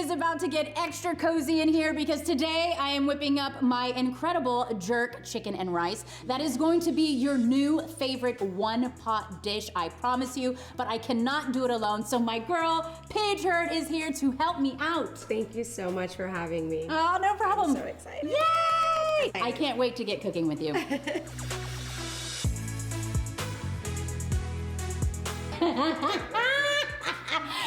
is about to get extra cozy in here because today I am whipping up my incredible jerk chicken and rice. That is going to be your new favorite one-pot dish, I promise you, but I cannot do it alone. So my girl, Paige Hurd, is here to help me out. Thank you so much for having me. Oh, no problem. I'm so excited. Yay! I can't wait to get cooking with you.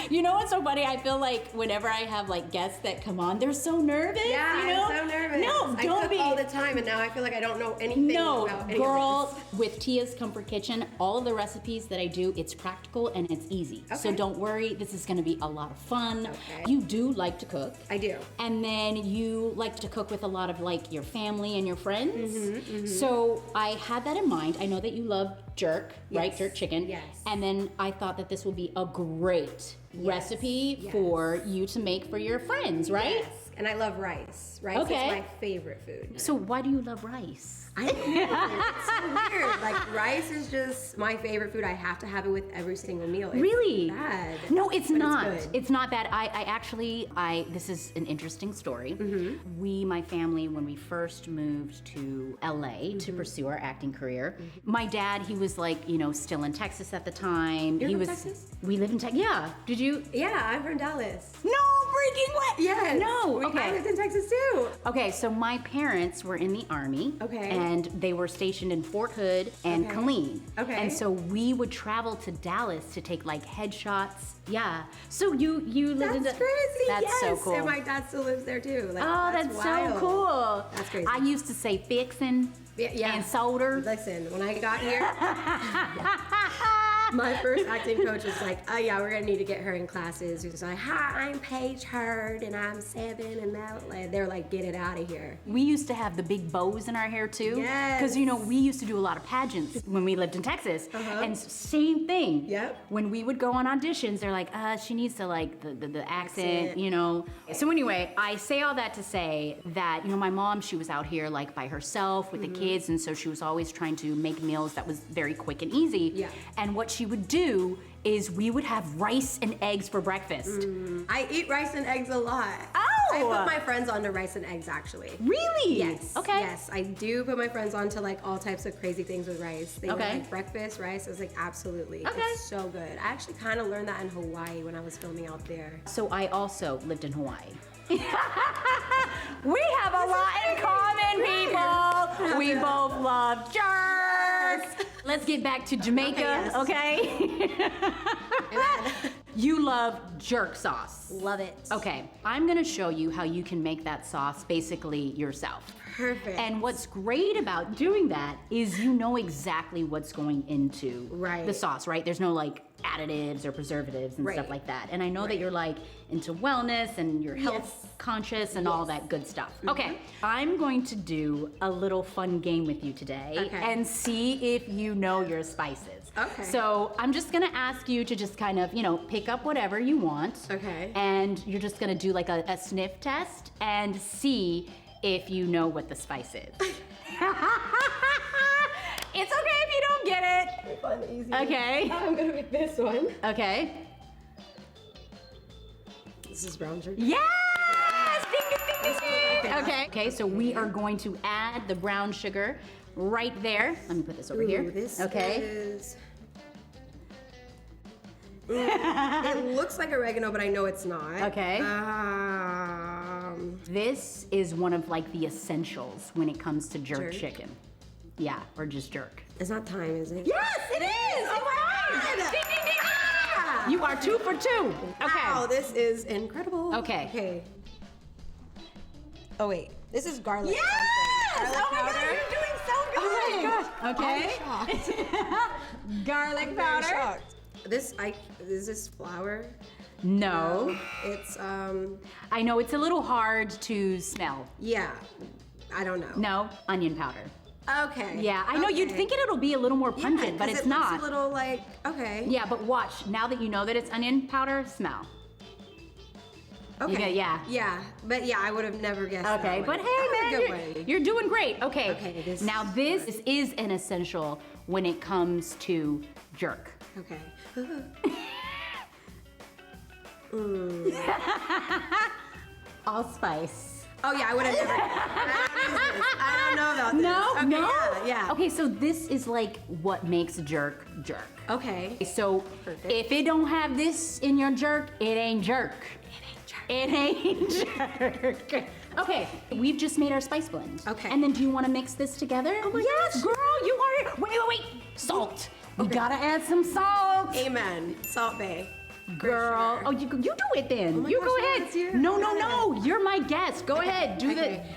You know what's so funny? I feel like whenever I have like guests that come on, they're so nervous. Yeah, you know? I'm so nervous. No, I don't cook be all the time, and now I feel like I don't know anything about any girl, of this. with Tia's Comfort Kitchen, all of the recipes that I do, it's practical and it's easy. Okay. So don't worry, this is gonna be a lot of fun. Okay. You do like to cook. I do. And then you like to cook with a lot of like your family and your friends. So I had that in mind. I know that you love jerk, right? Jerk chicken. Yes. And then I thought that this would be a great recipe for you to make for your friends, right? Yes, and I love rice. Rice is my favorite food. So why do you love rice? I know, it's so weird. Like, rice is just my favorite food. I have to have it with every single meal. It's Really? bad. No, it's not. It's good. It's not bad. I actually, this is an interesting story. We, my family, when we first moved to LA to pursue our acting career, my dad, he was like, you know, still in Texas at the time. You're from Texas? We live in Texas. Yeah. Did you? Yeah, I'm from Dallas. No freaking way. Yes. No. I lived in Texas too. Okay, so my parents were in the Army. Okay. And they were stationed in Fort Hood and Killeen. Okay. And so we would travel to Dallas to take like headshots. Yeah. So you lived in That's crazy. That's yes. so cool. And my dad still lives there too. Like, Oh, that's wild. so cool. That's crazy. I used to say fixin' and solder. Listen, when I got here, my first acting coach was like, oh yeah, we're gonna need to get her in classes. He was like, hi, I'm Paige Hurd and I'm 7 and that. They're like, get it out of here. We used to have the big bows in our hair too. Yes. Because you know, we used to do a lot of pageants when we lived in Texas. And same thing. Yep. When we would go on auditions, they're like, she needs to like the accent, you know. So anyway, I say all that to say that, you know, my mom, she was out here like by herself with the kids, and so she was always trying to make meals that was very quick and easy. Yeah. And what she would do is we would have rice and eggs for breakfast. I eat rice and eggs a lot. Oh! I put my friends onto rice and eggs actually. Really? Yes. Okay. Yes, I do put my friends onto like all types of crazy things with rice. They want like breakfast rice. I was like, absolutely. Okay. It's so good. I actually kind of learned that in Hawaii when I was filming out there. So I also lived in Hawaii. We have a lot in common, people. We both love jerks. Let's get back to Jamaica, okay? You love jerk sauce. Love it. Okay, I'm gonna show you how you can make that sauce basically yourself. Perfect. And what's great about doing that is you know exactly what's going into the sauce, right? There's no like additives or preservatives and stuff like that. And I know that you're like into wellness and you're health conscious and all that good stuff. Okay, I'm going to do a little fun game with you today and see if you know your spices. Okay. So I'm just gonna ask you to just kind of, you know, pick up whatever you want. Okay. And you're just gonna do like a sniff test and see if you know what the spice is. It's okay if you don't get it. Fun, easy. Okay. I'm gonna pick this one. Okay. This is brown sugar. Yes! Ding, ding, ding, ding, ding. Okay. Okay, so we are going to add the brown sugar right there. Let me put this over here. This okay. is... it looks like oregano, but I know it's not. Okay. This is one of like the essentials when it comes to jerk chicken. Yeah, or just jerk. It's not thyme, is it? Yes, it is! Oh my God! Ding, ding, ding, ding. You are 2 for 2. Okay. Wow, this is incredible. Okay. Okay. Oh wait, this is garlic. Yes! Garlic powder. God, you're doing so good. Oh my gosh. Okay. Garlic I'm powder. very shocked. Is this flour? No. It's I know it's a little hard to smell. yeah. I don't know. No, onion powder. Okay. Yeah, I know you'd think it'll be a little more pungent, but it's not. Looks a little like okay. Yeah, but watch. Now that you know that it's onion powder, smell. Okay. Yeah. Yeah, but yeah, I would have never guessed. Okay, that but one. hey, That was a man, good one. you're doing great. Okay. Okay, this now is this is an essential when it comes to jerk. Okay. allspice. Oh yeah, I would have never. I don't know about this. No, Okay, no. Yeah. Okay, so this is like what makes jerk jerk. Okay. So if it don't have this in your jerk, it ain't jerk. It ain't jerk. Okay, we've just made our spice blend. Okay. And then do you want to mix this together? Oh my yes, gosh. girl, you are. Wait. Salt. We gotta add some salt. Amen. Salt Bay. Girl. Sure. Oh, you do it then. Oh my you gosh, go no, ahead. it's you. No. You're my guest. Go ahead. Do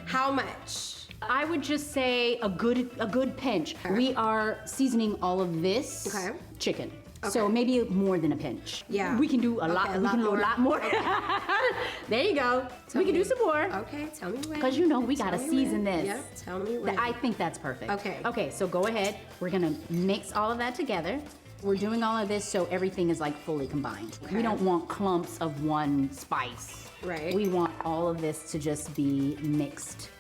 How much? I would just say a good pinch. Okay. We are seasoning all of this chicken. So maybe more than a pinch. Yeah. We can do a lot. We can do a lot more. There you go. We can do some more. Okay, tell me when. Because we gotta season this. Yep, tell me when. I think that's perfect. Okay. Okay, so go ahead. We're gonna mix all of that together. We're doing all of this so everything is like fully combined. Okay. We don't want clumps of one spice. Right. We want all of this to just be mixed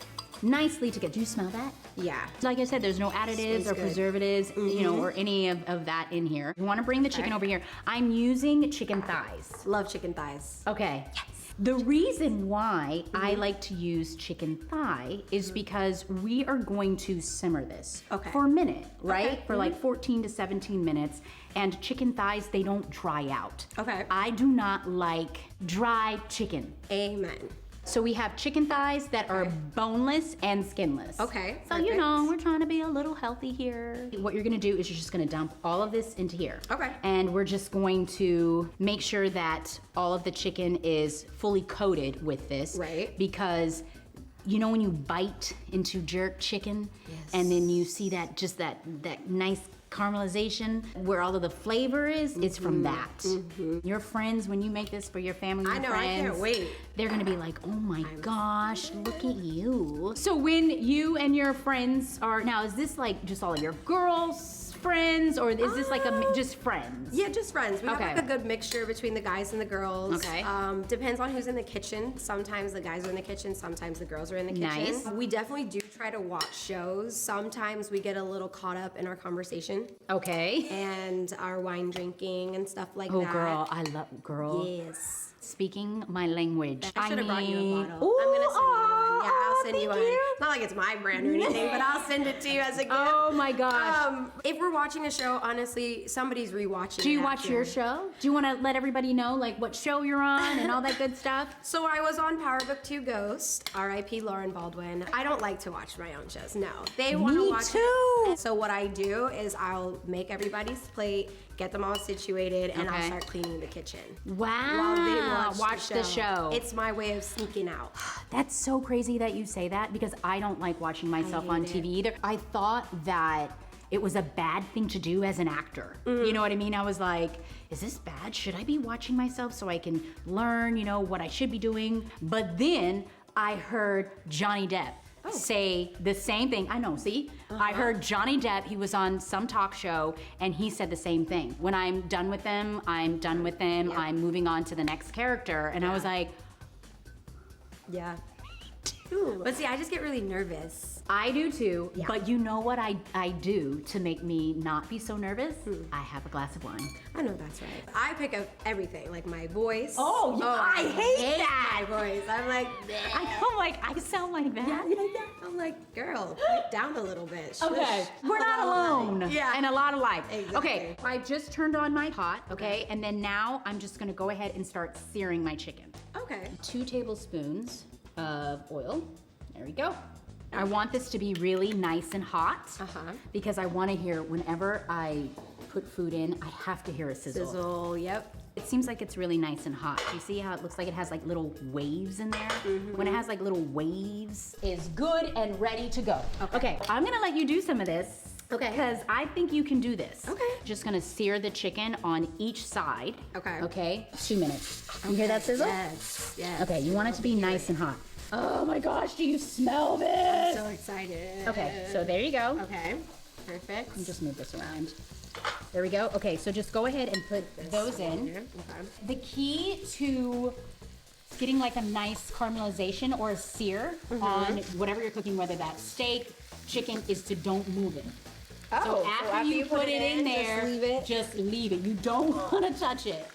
nicely together. Do you smell that? Yeah. Like I said, there's no additives or preservatives, or any of that in here. You want to bring the chicken over here. I'm using chicken thighs. Love chicken thighs. Okay. Yes. The reason why I like to use chicken thigh is because we are going to simmer this for a minute, right? For like 14 to 17 minutes. And chicken thighs, they don't dry out. Okay. I do not like dry chicken. Amen. So we have chicken thighs that are boneless and skinless. Okay, So we're trying to be a little healthy here. What you're gonna do is you're just gonna dump all of this into here. Okay. And we're just going to make sure that all of the chicken is fully coated with this. Right. Because when you bite into jerk chicken and then you see that nice caramelization where all of the flavor is, it's from that. Your friends, when you make this for your family and friends, I can't wait. They're gonna be like, oh my gosh, look at you. So when you and your friends now, is this like just all of your girls friends, or is this like just friends? Yeah, just friends. We have Okay. like a good mixture between the guys and the girls. Okay. Depends on who's in the kitchen. Sometimes the guys are in the kitchen, sometimes the girls are in the kitchen. Nice. We definitely do try to watch shows. Sometimes we get a little caught up in our conversation Okay. and our wine drinking and stuff like Oh, that. girl, I love girl. Yes. Speaking my language. I should have brought you a bottle. Ooh, I'm gonna send you one. Yeah, I'll send you thank one. you. Not like it's my brand or anything, but I'll send it to you as a gift. Oh my gosh. If we're watching a show, honestly, somebody's rewatching. Do you it watch after. your show? Do you want to let everybody know like what show you're on and all that good stuff? So I was on Power Book 2 Ghost, R.I.P. Lauren Baldwin. I don't like to watch my own shows. No, they want to Me watch. too. So what I do is I'll make everybody's plate, get them all situated, and I'll Okay. start cleaning the kitchen. Wow. While they watch the show. It's my way of sneaking out. That's so crazy that you say that because I don't like watching myself on hate TV either. I thought that it was a bad thing to do as an actor. You know what I mean? I was like, is this bad? Should I be watching myself so I can learn, what I should be doing? But then I heard Johnny Depp say the same thing. I know, see? I heard Johnny Depp, he was on some talk show, and he said the same thing. When I'm done with them, I'm done with them. Yep. I'm moving on to the next character. And I was like, Yeah. But see, I just get really nervous. I do too, Yeah. but you know what I do to make me not be so nervous? I have a glass of wine. I know that's right. I pick up everything, like my voice. Oh, yeah, I hate that. My voice. I'm like, I sound like that. yeah. I'm like, girl, pipe down a little bit. Okay, Shush. we're not alone. Yeah. And a lot of life. Exactly. Okay, I just turned on my pot, okay? And then now I'm just gonna go ahead and start searing my chicken. Okay. 2 tablespoons of oil. There we go. I want this to be really nice and hot because I want to hear whenever I put food in, I have to hear a sizzle. Sizzle, yep. It seems like it's really nice and hot. You see how it looks like it has like little waves in there? When it has like little waves, it's good and ready to go. Okay, I'm gonna let you do some of this. Okay. Because I think you can do this. Okay. Just gonna sear the chicken on each side. Okay. Okay, 2 minutes. You hear that sizzle? Yes, yes. Okay, you want it to be nice and hot. Oh my gosh, do you smell this? So excited. Okay, so there you go. Okay, perfect. Let me just move this around. There we go. Okay, so just go ahead and put those in. Okay. The key to getting like a nice caramelization or a sear on whatever you're cooking, whether that's steak, chicken, is to don't move it. So after you put it in there, just leave it. just leave it. You don't want to touch it.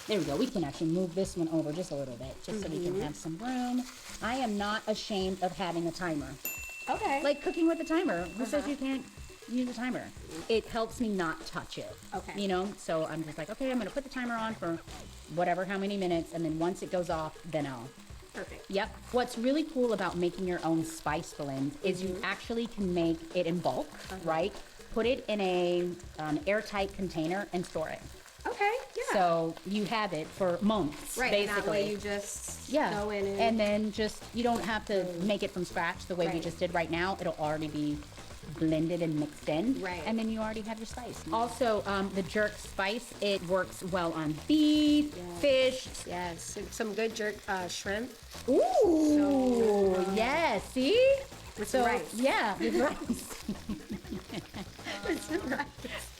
There we go. We can actually move this one over just a little bit, just so we can have some room. I am not ashamed of having a timer. Okay. Like cooking with a timer. Who says you can't use a timer? It helps me not touch it. Okay. You know, so I'm just like, okay, I'm gonna put the timer on for whatever, how many minutes, and then once it goes off, then I'll. Perfect. Yep. What's really cool about making your own spice blend is you actually can make it in bulk, right? Put it in a airtight container and store it. Okay, yeah. So you have it for months, right, basically. That way you just go in and then just, you don't have to make it from scratch the way we just did right now. It'll already be blended and mixed in. Right. And then you already have your spice. Also, the jerk spice, it works well on beef, fish. Yes, some good jerk shrimp. Ooh, yes, see? With rice. Yeah, with rice.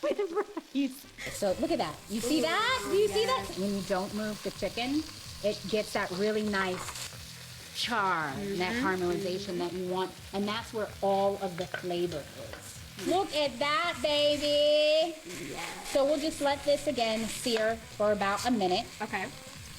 With rice. So look at that. You see that? Do you see that? When you don't move the chicken, it gets that really nice char, that caramelization that you want. And that's where all of the flavor is. Look at that, baby. Yeah. So we'll just let this again sear for about a minute. Okay.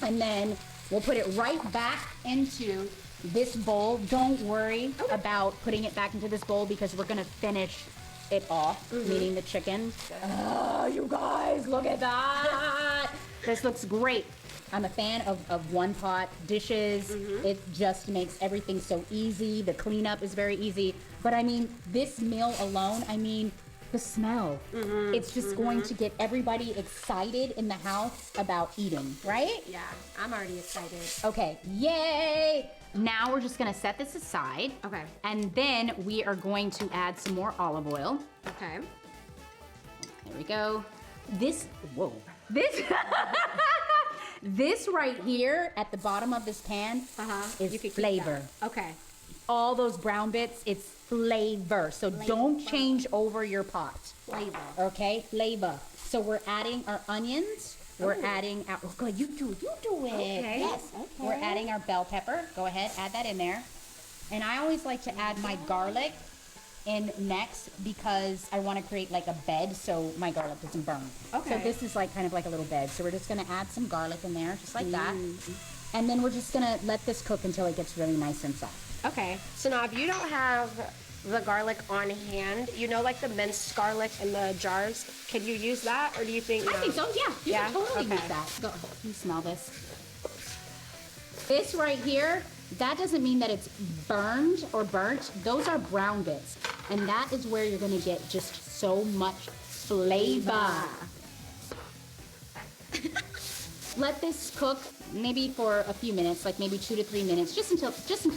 And then we'll put it right back into this bowl. Don't worry about putting it back into this bowl because we're gonna finish it off, meaning the chicken. Oh, you guys, look at that. This looks great. I'm a fan of one pot dishes. It just makes everything so easy. The cleanup is very easy. But I mean, this meal alone, I mean, the smell. It's just going to get everybody excited in the house about eating, right? Yeah, I'm already excited. Okay, yay! Now we're just gonna set this aside. Okay. And then we are going to add some more olive oil. Okay. There we go. This this right here at the bottom of this pan is flavor. Okay. All those brown bits, it's flavor. So don't change over your pot. Flavor. Okay, flavor. So we're adding our onions. We're adding our, oh God, you do it. Okay. Yes. Okay. We're adding our bell pepper. Go ahead, add that in there. And I always like to add my garlic in next because I want to create like a bed so my garlic doesn't burn. Okay. So this is like kind of like a little bed. So we're just gonna add some garlic in there, just like that. And then we're just gonna let this cook until it gets really nice and soft. Okay. So now if you don't have the garlic on hand, you know, like the minced garlic in the jars, can you use that or do you think I think so, yeah. You can totally Okay. use that. Go, you smell this. This right here, that doesn't mean that it's burned or burnt. Those are brown bits. And that is where you're gonna get just so much flavor. Let this cook maybe for a few minutes, like maybe 2 to 3 minutes, just until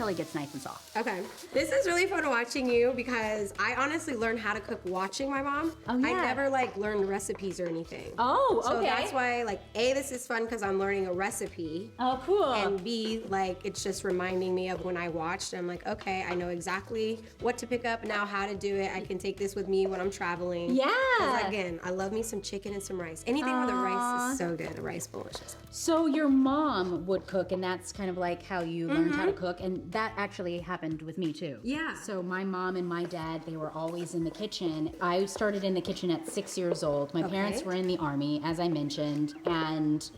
it gets nice and soft. Okay. This is really fun watching you because I honestly learned how to cook watching my mom. Oh, yeah. I never like learned recipes or anything. Oh, So okay. that's why like A, this is fun because I'm learning a recipe. Oh, cool. And B, like it's just reminding me of when I watched. I'm like, okay, I know exactly what to pick up now, how to do it. I can take this with me when I'm traveling. Yeah. 'Cause again, I love me some chicken and some rice. Anything with a rice is so good. A rice bowl is just. So your mom would cook, and that's kind of like how you learned how to cook, and that actually happened with me too. Yeah. So my mom and my dad, they were always in the kitchen. I started in the kitchen at 6 years old. My parents were in the Army, as I mentioned, and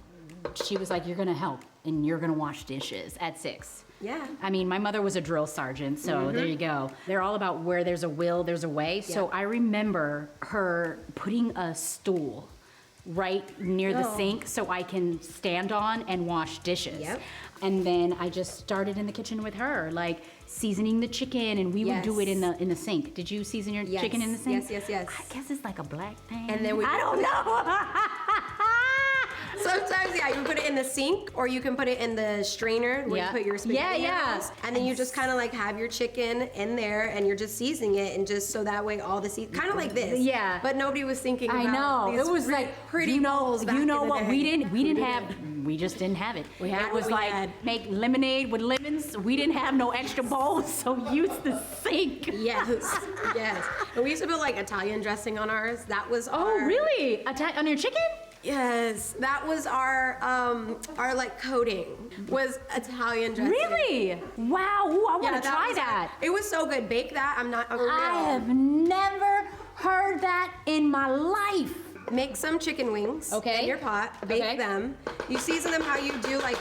she was like, you're gonna help, and you're gonna wash dishes at 6. Yeah. I mean, my mother was a drill sergeant, so there you go. They're all about where there's a will, there's a way. So I remember her putting a stool right near the sink so I can stand on and wash dishes. Yep. And then I just started in the kitchen with her, like seasoning the chicken, and we would do it in the sink. Did you season your chicken in the sink? Yes. I guess it's like a black thing. And then I don't know. Sometimes, yeah, you can put it in the sink or you can put it in the strainer where you put your spaghetti noodles. And then you just kind of like have your chicken in there and you're just seasoning it and just so that way all the kind of like this. Yeah. But nobody was thinking about I know. these It was like pretty bowls back in the what day. we didn't have. We just didn't have it. It was like make lemonade with lemons. We didn't have no extra bowls, so use the sink. Yes. And we used to put like Italian dressing on ours. That was our. Oh, really? On your chicken? Yes, that was our like coating was Italian dressing. Really? Wow. Ooh, I want to try that. It was so good. Bake that. I'm not. I have never heard that in my life. make some chicken wings in your pot, bake them. You season them how you do like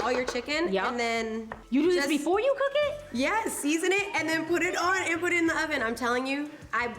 all your chicken, and then you do this before you cook it? Yes, season it and then put it on and put it in the oven. I'm telling you,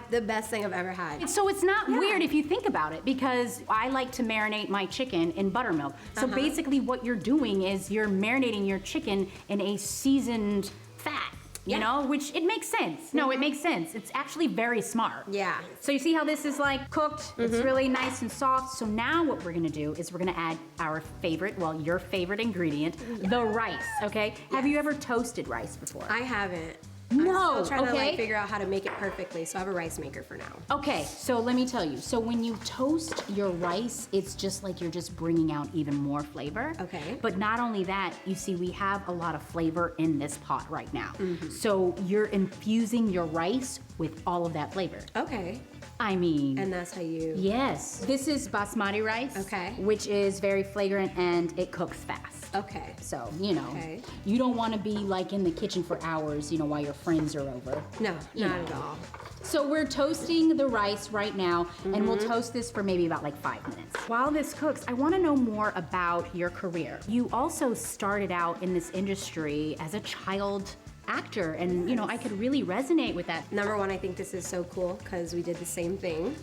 the best thing I've ever had. So it's not weird if you think about it, because I like to marinate my chicken in buttermilk. So basically what you're doing is you're marinating your chicken in a seasoned fat. You know, which it makes sense. No, it makes sense. It's actually very smart. Yeah. So you see how this is like cooked? It's really nice and soft. So now what we're gonna do is we're gonna add our favorite, well, your favorite ingredient, the rice, okay? Have you ever toasted rice before? I haven't. No, I'm still trying to figure out how to make it perfectly, so I have a rice maker for now. Okay, so let me tell you. So when you toast your rice, it's just like you're just bringing out even more flavor. Okay. But not only that, you see we have a lot of flavor in this pot right now. So you're infusing your rice with all of that flavor. Okay. I mean. And that's how you. Yes. This is basmati rice. Okay. Which is very flagrant and it cooks fast. Okay. So, you know, you don't want to be like in the kitchen for hours, you know, while your friends are over. No, not at all. So we're toasting the rice right now, and we'll toast this for maybe about like 5 minutes. While this cooks, I want to know more about your career. You also started out in this industry as a child actor, and you know, I could really resonate with that. Number one, I think this is so cool because we did the same thing.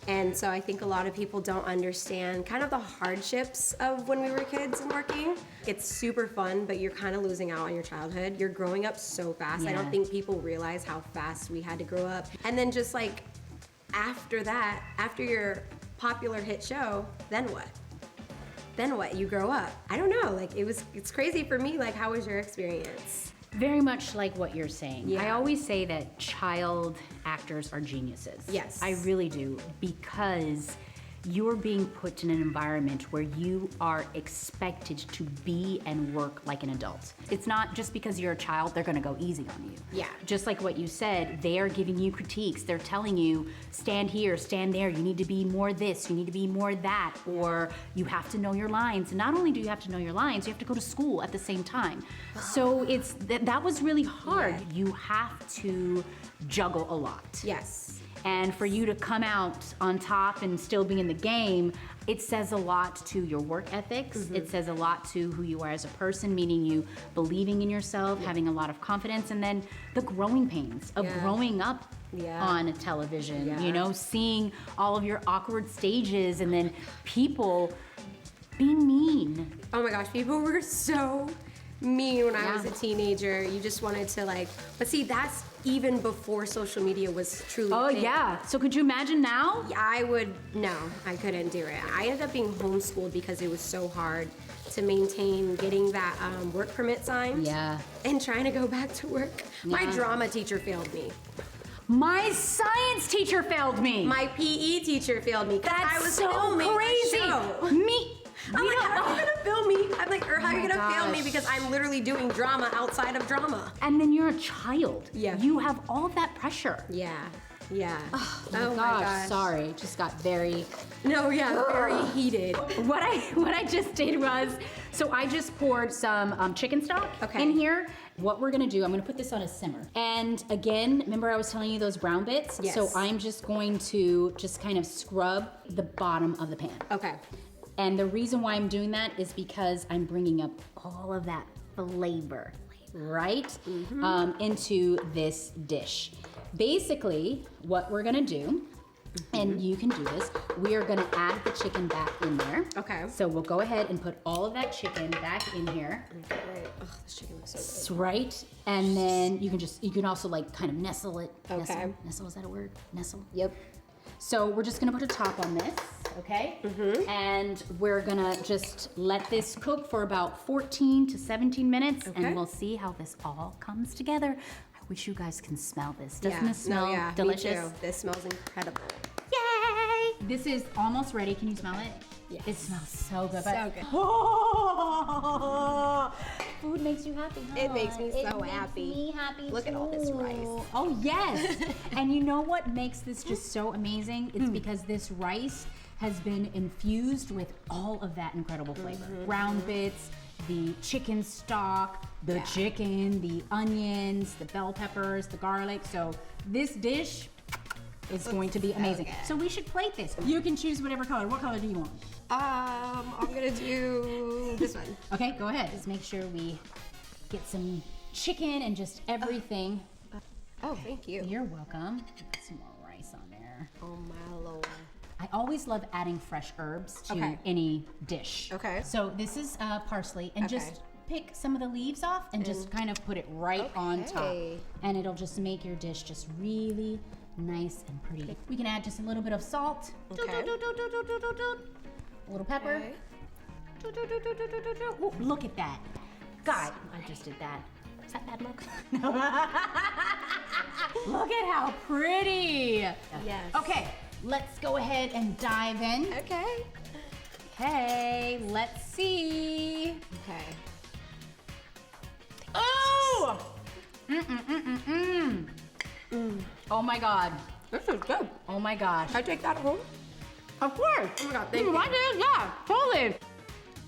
And so I think a lot of people don't understand kind of the hardships of when we were kids and working. It's super fun, but you're kind of losing out on your childhood. You're growing up so fast. I don't think people realize how fast we had to grow up. And then just like after that, after your popular hit show, then what? Then what? You grow up. I don't know, like it's crazy for me. Like, how was your experience? Very much like what you're saying. Yeah. I always say that child actors are geniuses. Yes. I really do, because you're being put in an environment where you are expected to be and work like an adult. It's not just because you're a child, they're gonna go easy on you. Yeah. Just like what you said, they are giving you critiques. They're telling you, stand here, stand there, you need to be more this, you need to be more that, or you have to know your lines. And not only do you have to know your lines, you have to go to school at the same time. So it's that was really hard. Yeah. You have to juggle a lot. Yes. And for you to come out on top and still be in the game, it says a lot to your work ethics. It says a lot to who you are as a person, meaning you believing in yourself, having a lot of confidence, and then the growing pains of growing up on television, you know, seeing all of your awkward stages and then people being mean. Oh my gosh, people were so mean when I was a teenager. You just wanted to like, but see, that's even before social media was truly a thing. Yeah. So could you imagine now? Yeah, no, I couldn't do it. I ended up being homeschooled because it was so hard to maintain getting that work permit signed. Yeah. And trying to go back to work. My drama teacher failed me. My science teacher failed me. My PE teacher failed me. That's I was so filming crazy. the show. Me. I'm like, how are you gonna film me? I'm like, or how are you gonna film me because I'm literally doing drama outside of drama? And then you're a child. Yeah. You have all of that pressure. Yeah. Yeah. Oh my gosh. Sorry. Just got very. No, yeah, very heated. What I just did was, so I just poured some chicken stock in here. What we're gonna do, I'm gonna put this on a simmer. And again, remember I was telling you those brown bits? Yes. So I'm just going to just kind of scrub the bottom of the pan. Okay. And the reason why I'm doing that is because I'm bringing up all of that flavor, right? Into this dish. Basically, what we're gonna do, and you can do this, we are gonna add the chicken back in there. Okay. So we'll go ahead and put all of that chicken back in here. Okay. Oh, this chicken looks so good. Right? And then you can also like kind of nestle it. Okay. Nestle, is that a word? Nestle? Yep. So we're just gonna put a top on this, okay? And we're gonna just let this cook for about 14 to 17 minutes, and we'll see how this all comes together. I wish you guys can smell this. Doesn't this smell delicious? Me too. This smells incredible. Yay! This is almost ready. Can you smell it? Yes. It smells so good. So good. Food makes you happy, huh? It makes me so happy. Me happy. Look at all this rice. Oh yes. And you know what makes this just so amazing? It's because this rice has been infused with all of that incredible flavor. Brown bits, the chicken stock, the chicken, the onions, the bell peppers, the garlic. So this dish, is going to be amazing. Okay. So we should plate this. You can choose whatever color. What color do you want? I'm gonna do this one. Okay, go ahead. Just make sure we get some chicken and just everything. Oh, thank you. You're welcome. Put some more rice on there. Oh my lord. I always love adding fresh herbs to any dish. Okay. So this is parsley, and just pick some of the leaves off and just kind of put it right on top. And it'll just make your dish just really nice and pretty. We can add just a little bit of salt. Okay. A little pepper. Ooh, look at that. God, I just did that. Is that bad luck? Look at how pretty. Yes. Okay, let's go ahead and dive in. Okay. Okay, let's see. Okay. Oh! Oh my God. This is good. Oh my gosh. Can I take that home? Of course. Oh my God, thank you. Want it? Yeah, totally.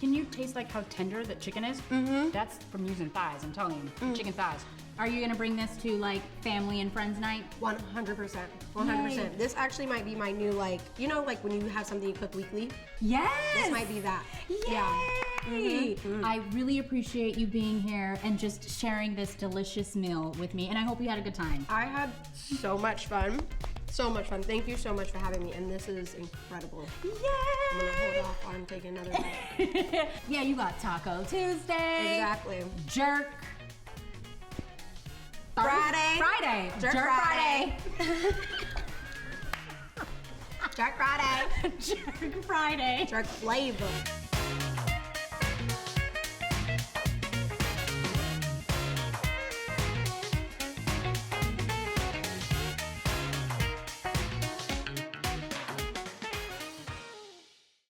Can you taste like how tender the chicken is? Mm-hmm. That's from using thighs, I'm telling you. Chicken thighs. Are you gonna bring this to like family and friends night? 100%. 100%. This actually might be my new, like, you know, like when you have something you cook weekly? Yes! This might be that. Yay! Yeah. I really appreciate you being here and just sharing this delicious meal with me, and I hope you had a good time. I had so much fun. So much fun. Thank you so much for having me, and this is incredible. Yay! I'm gonna hold off on taking another bite. Yeah, you got Taco Tuesday. Exactly. Jerk. Friday. Friday. Jerk Friday. Jerk Friday. Jerk Friday. Jerk flavor.